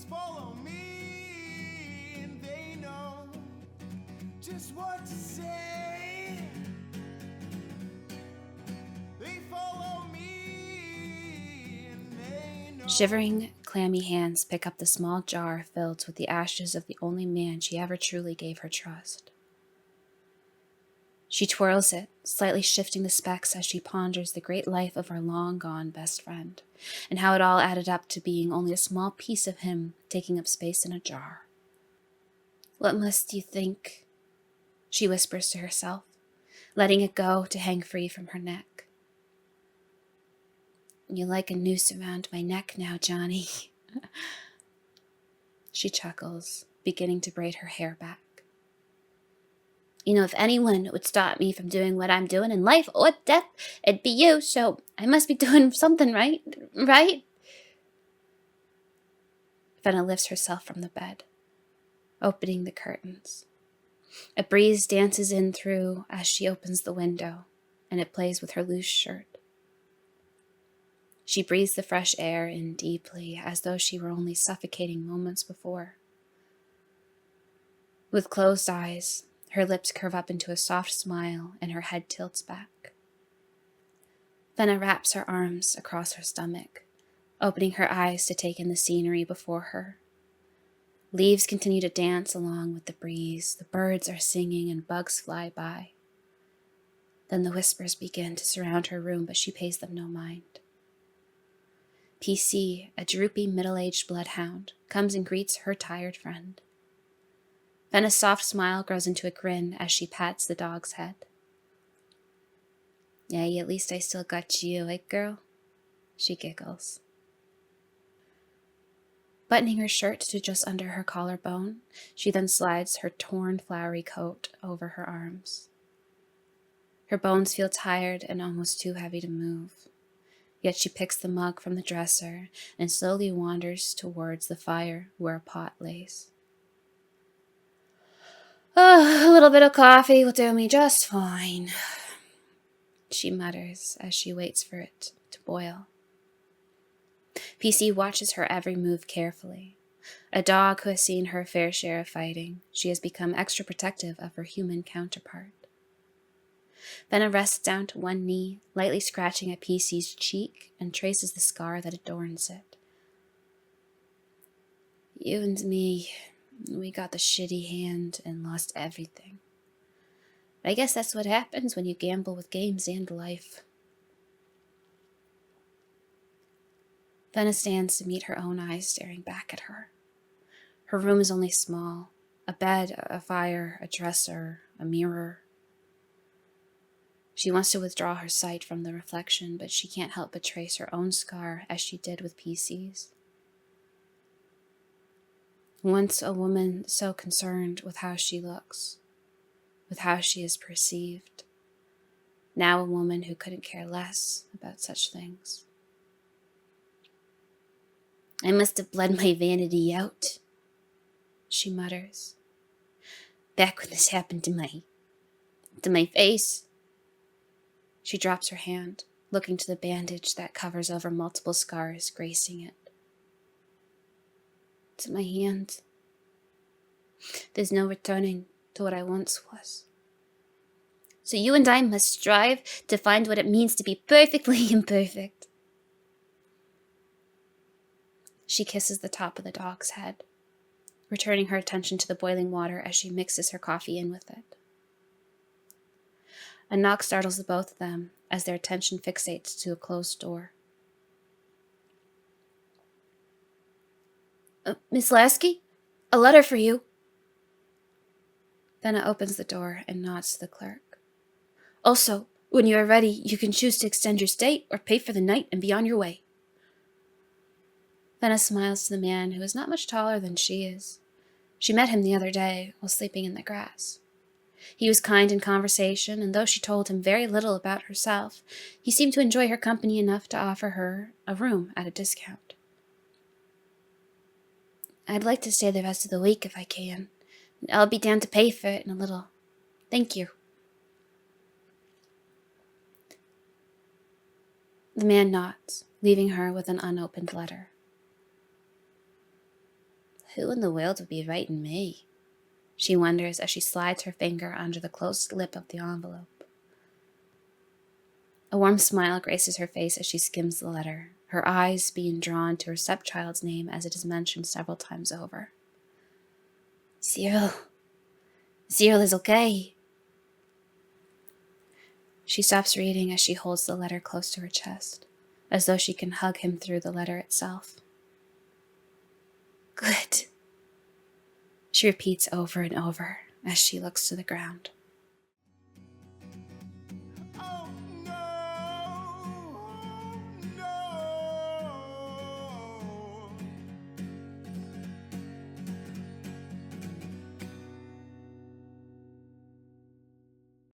follow me, and they know just what to say. They follow me, and they know. Shivering, clammy hands pick up the small jar filled with the ashes of the only man she ever truly gave her trust. She twirls it, slightly shifting the specks as she ponders the great life of her long-gone best friend, and how it all added up to being only a small piece of him taking up space in a jar. "What must you think?" she whispers to herself, letting it go to hang free from her neck. "You're like a noose around my neck now, Johnny." She chuckles, beginning to braid her hair back. "You know, if anyone would stop me from doing what I'm doing in life or death, it'd be you, so I must be doing something right? Fenna lifts herself from the bed, opening the curtains. A breeze dances in through as she opens the window, and it plays with her loose shirt. She breathes the fresh air in deeply, as though she were only suffocating moments before. With closed eyes, her lips curve up into a soft smile and her head tilts back. Fenna wraps her arms across her stomach, opening her eyes to take in the scenery before her. Leaves continue to dance along with the breeze, the birds are singing and bugs fly by. Then the whispers begin to surround her room, but she pays them no mind. PC, a droopy middle-aged bloodhound, comes and greets her tired friend. Fenna's soft smile grows into a grin as she pats the dog's head. "Hey, at least I still got you, eh, girl?" she giggles. Buttoning her shirt to just under her collarbone, she then slides her torn, flowery coat over her arms. Her bones feel tired and almost too heavy to move, yet she picks the mug from the dresser and slowly wanders towards the fire where a pot lays. "Oh, a little bit of coffee will do me just fine," she mutters as she waits for it to boil. PC watches her every move carefully. A dog who has seen her fair share of fighting, she has become extra protective of her human counterpart. Fenna rests down to one knee, lightly scratching at PC's cheek, and traces the scar that adorns it. "You and me, we got the shitty hand and lost everything. But I guess that's what happens when you gamble with games and life." Fenna stands to meet her own eyes staring back at her. Her room is only small: a bed, a fire, a dresser, a mirror. She wants to withdraw her sight from the reflection, but she can't help but trace her own scar as she did with PC's. Once a woman so concerned with how she looks, with how she is perceived. Now a woman who couldn't care less about such things. "I must have bled my vanity out," she mutters. "Back when this happened to my face." She drops her hand, looking to the bandage that covers over multiple scars gracing it. "To my hand. There's no returning to what I once was. So you and I must strive to find what it means to be perfectly imperfect." She kisses the top of the dog's head, returning her attention to the boiling water as she mixes her coffee in with it. A knock startles the both of them as their attention fixates to a closed door. "Miss Lasky? A letter for you." Fenna opens the door and nods to the clerk. "Also, when you are ready, you can choose to extend your stay or pay for the night and be on your way." Fenna smiles to the man who is not much taller than she is. She met him the other day while sleeping in the grass. He was kind in conversation, and though she told him very little about herself, he seemed to enjoy her company enough to offer her a room at a discount. "I'd like to stay the rest of the week if I can. I'll be down to pay for it in a little. Thank you." The man nods, leaving her with an unopened letter. Who in the world would be writing me? She wonders as she slides her finger under the closed lip of the envelope. A warm smile graces her face as she skims the letter, her eyes being drawn to her stepchild's name as it is mentioned several times over. Cyril. Cyril is okay. She stops reading as she holds the letter close to her chest, as though she can hug him through the letter itself. Good. She repeats over and over as she looks to the ground.